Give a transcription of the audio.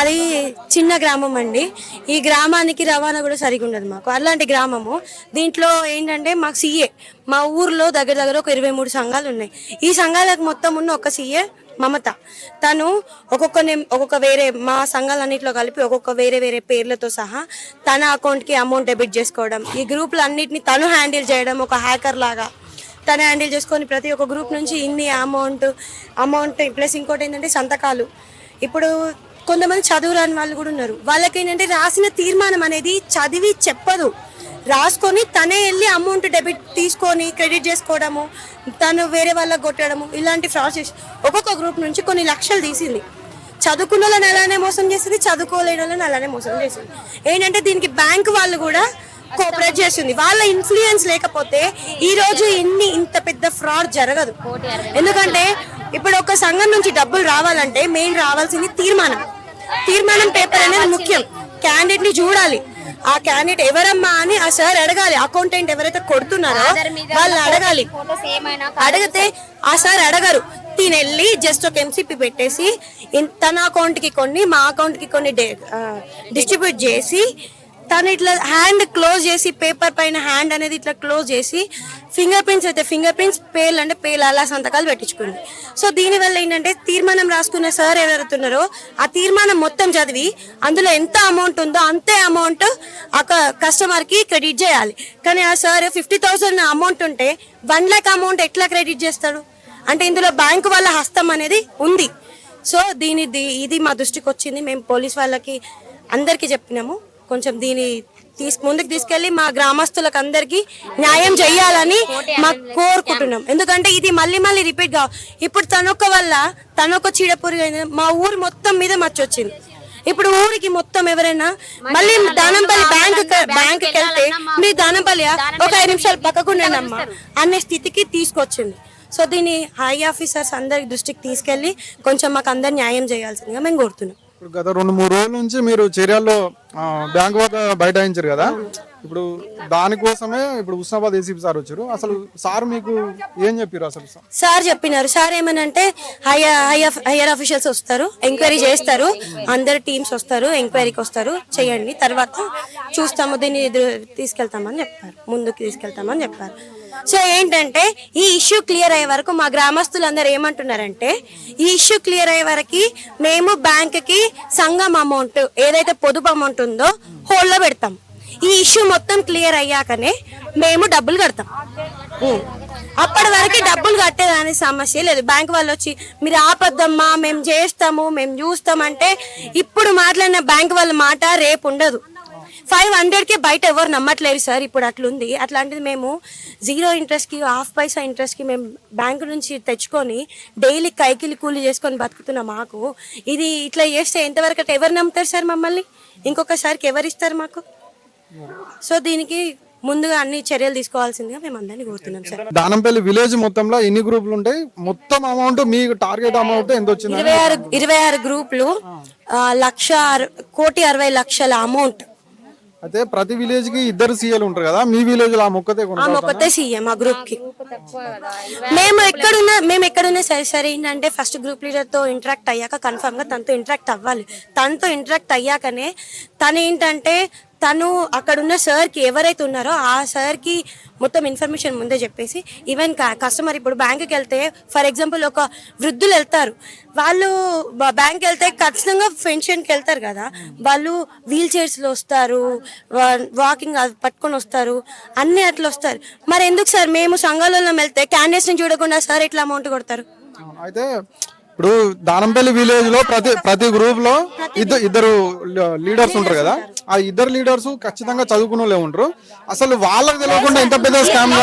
మాది చిన్న గ్రామం అండి. ఈ గ్రామానికి రవాణా కూడా సరిగా ఉండదు మాకు. అలాంటి గ్రామము. దీంట్లో ఏంటంటే మాకు సీఏ, మా ఊర్లో దగ్గర దగ్గర ఒక 23 సంఘాలు ఉన్నాయి. ఈ సంఘాలకు మొత్తం ఉన్న ఒక సీఏ మమత. తను ఒక్కొక్క వేరే మా సంఘాలన్నింటిలో కలిపి ఒక్కొక్క వేరే వేరే పేర్లతో సహా తన అకౌంట్కి అమౌంట్ డెబిట్ చేసుకోవడం, ఈ గ్రూపులు అన్నిటిని తను హ్యాండిల్ చేయడం, ఒక హ్యాకర్ లాగా తను హ్యాండిల్ చేసుకొని ప్రతి ఒక్క గ్రూప్ నుంచి ఇన్ని అమౌంట్ ప్లస్ ఇంకోటి ఏంటంటే సంతకాలు. ఇప్పుడు కొంతమంది చదువు రాని వాళ్ళు కూడా ఉన్నారు. వాళ్ళకి ఏంటంటే రాసిన తీర్మానం అనేది చదివి చెప్పదు, రాసుకొని తనే వెళ్ళి అమౌంట్ డెబిట్ తీసుకొని క్రెడిట్ చేసుకోవడము, తను వేరే వాళ్ళకి కొట్టడము, ఇలాంటి ప్రాసెస్ ఒక్కొక్క గ్రూప్ నుంచి కొన్ని లక్షలు తీసింది. చదువుకున్న వాళ్ళని అలానే మోసం చేసింది, చదువుకోలేని వాళ్ళని అలానే మోసం చేసింది. ఏంటంటే దీనికి బ్యాంక్ వాళ్ళు కూడా కోఆపరేట్ చేస్తుంది. వాళ్ళ ఇన్ఫ్లుయెన్స్ లేకపోతే ఈ రోజు ఇంత పెద్ద ఫ్రాడ్ జరగదు. ఎందుకంటే ఇప్పుడు ఒక సంఘం నుంచి డబ్బులు రావాలంటే మెయిన్ రావాల్సింది తీర్మానం పేపర్ అనేది ముఖ్యం. క్యాండిడేట్ ని చూడాలి, ఆ క్యాండిడేట్ ఎవరమ్మా అని ఆ సార్ అడగాలి. అకౌంటెంట్ ఎవరైతే కొడుతున్నారో వాళ్ళు అడగాలి. అడిగితే ఆ సార్ అడగరు, తినెళ్ళి జస్ట్ ఒక ఎంసీపీ పెట్టేసి తన అకౌంట్ కి కొన్ని మా అకౌంట్ కి కొన్ని డిస్ట్రిబ్యూట్ చేసి తను ఇట్లా హ్యాండ్ క్లోజ్ చేసి పేపర్ పైన హ్యాండ్ అనేది ఇట్లా క్లోజ్ చేసి ఫింగర్ ప్రింట్స్ అయితే ఫింగర్ ప్రింట్స్, పేర్లు అంటే పేర్లు, అలా సంతకాలు పెట్టించుకుంది. సో దీనివల్ల ఏంటంటే తీర్మానం రాసుకున్న సార్ ఎవరైతున్నారో ఆ తీర్మానం మొత్తం చదివి అందులో ఎంత అమౌంట్ ఉందో అంతే అమౌంట్ ఆ కస్టమర్కి క్రెడిట్ చేయాలి. కానీ ఆ సార్ 50,000 అమౌంట్ ఉంటే 1 lakh అమౌంట్ ఎట్లా క్రెడిట్ చేస్తాడు? అంటే ఇందులో బ్యాంకు వాళ్ళ హస్తం అనేది ఉంది. సో ఇది మా దృష్టికి వచ్చింది. మేము పోలీస్ వాళ్ళకి అందరికీ చెప్పినాము, కొంచెం దీన్ని ముందుకు తీసుకెళ్లి మా గ్రామస్తులకు అందరికి న్యాయం చేయాలని మాకు కోరుకుంటున్నాం. ఎందుకంటే ఇది మళ్ళీ రిపీట్ గా ఇప్పుడు తనొక చీడపురుగు మా ఊరు మొత్తం మీద మచ్చొచ్చింది. ఇప్పుడు ఊరికి మొత్తం ఎవరైనా మళ్ళీ దానంపల్లి బ్యాంక్ వెళ్తే మీరు దానంపల్లి ఒక 5 నిమిషాలు పక్కకుండేనమ్మా అనే స్థితికి తీసుకొచ్చింది. సో దీన్ని హై ఆఫీసర్స్ అందరికి దృష్టికి తీసుకెళ్లి కొంచెం మాకు అందరు న్యాయం చేయాల్సిందిగా మేము కోరుతున్నాం. గత 2-3 రోజుల నుంచి మీరు చర్యల్లో బ్యాంక్ వద్ద బైఠాయించారు కదా, ఇప్పుడు దానికోసమే ఇప్పుడు హుస్నాబాద్ ఏసీపీ సార్ వచ్చారు. అసలు సార్ మీకు ఏం చెప్పారు? అసలు సార్ చెప్పినారు. సార్ ఏమనంటే హైయర్ ఆఫీషియల్స్ వస్తారు, ఎంక్వైరీ చేస్తారు, అందరు టీమ్స్ వస్తారు, ఎంక్వైరీకి వస్తారు, చేయండి, తర్వాత చూస్తాము, దీన్ని ముందుకు తీసుకెళ్తామని చెప్పారు. సో ఏంటంటే ఈ ఇష్యూ క్లియర్ అయ్యే వరకు మా గ్రామస్తులందరూ ఏమంటున్నారంటే ఈ ఇష్యూ క్లియర్ అయ్యే వరకు మేము బ్యాంక్కి సంఘం అమౌంట్ ఏదైతే పొదుపు అమౌంట్ ఉందో హోల్డ్లో పెడతాం. ఈ ఇష్యూ మొత్తం క్లియర్ అయ్యాకనే మేము డబ్బులు కడతాం. అప్పటి వరకు డబ్బులు కట్టేదాని సమస్య లేదు. బ్యాంక్ వాళ్ళు వచ్చి మీరు ఆపద్దమ్మా, మేము చేస్తాము, మేము చూస్తామంటే ఇప్పుడు మాట్లాడిన బ్యాంక్ వాళ్ళ మాట రేపు ఉండదు. 500కే బయట ఎవరు నమ్మట్లేదు సార్, ఇప్పుడు అట్లుంది. అట్లాంటిది మేము 0 ఇంట్రెస్ట్కి 1/2 పైసా ఇంట్రెస్ట్కి మేము బ్యాంకు నుంచి తెచ్చుకొని డైలీ కైకిలి కూలి చేసుకొని బతుకుతున్నాం. మాకు ఇది ఇట్లా చేస్తే ఎంతవరకు అంటే ఎవరు నమ్ముతారు సార్ మమ్మల్ని? ఇంకొకసారికి ఎవరు ఇస్తారు మాకు? సో దీనికి ముందుగా అన్ని చర్యలు తీసుకోవాల్సిందిగా మేము అందరినీ కోరుతున్నాం సార్. దానంపల్లి విలేజ్ మొత్తంలో ఎన్ని గ్రూపులు ఉంటాయి? మొత్తం అమౌంట్ మీ టార్గెట్ అమౌంట్ ఎంత వచ్చింది? 26 గ్రూపులు, 1,60,00,000 అమౌంట్. అయితే ప్రతి విలేజ్ కి 2 సీఎలు ఉంటారు కదా, మీ విలేజ్ లో ఆ మొక్కతే సీఎ మా గ్రూప్ కి. మేము ఎక్కడున్నా సరే ఏంటంటే ఫస్ట్ గ్రూప్ లీడర్ తో ఇంటరాక్ట్ అయ్యాక కన్ఫర్మ్ గా తనతో ఇంటరాక్ట్ అవ్వాలి. తనతో ఇంటరాక్ట్ అయ్యాకనే తను ఏంటంటే తను అక్కడున్న సార్కి ఎవరైతే ఉన్నారో ఆ సార్కి మొత్తం ఇన్ఫర్మేషన్ ముందే చెప్పేసి ఈవెన్ కస్టమర్ ఇప్పుడు బ్యాంకుకి వెళ్తే ఫర్ ఎగ్జాంపుల్ ఒక వృద్ధులు వెళ్తారు, వాళ్ళు బ్యాంక్కి వెళ్తే ఖచ్చితంగా పెన్షన్కి వెళ్తారు కదా, వాళ్ళు వీల్ చైర్స్లో వస్తారు, వాకింగ్ పట్టుకొని వస్తారు, అన్నీ అట్లా వస్తారు. మరి ఎందుకు సార్ మేము సంఘాలలో వెళ్తే క్యాండిడేట్స్ని చూడకుండా సార్ ఎట్లా అమౌంట్ కొడతారు? అయితే ఇప్పుడు దానంపల్లి విలేజ్ లో ప్రతి గ్రూప్ లో ఇద్దరు లీడర్స్ ఉంటారు కదా, ఆ 2 లీడర్స్ ఖచ్చితంగా చదువుకునే ఉంటారు. అసలు వాళ్ళకి తెలియకుండా ఎంత పెద్ద స్కామ్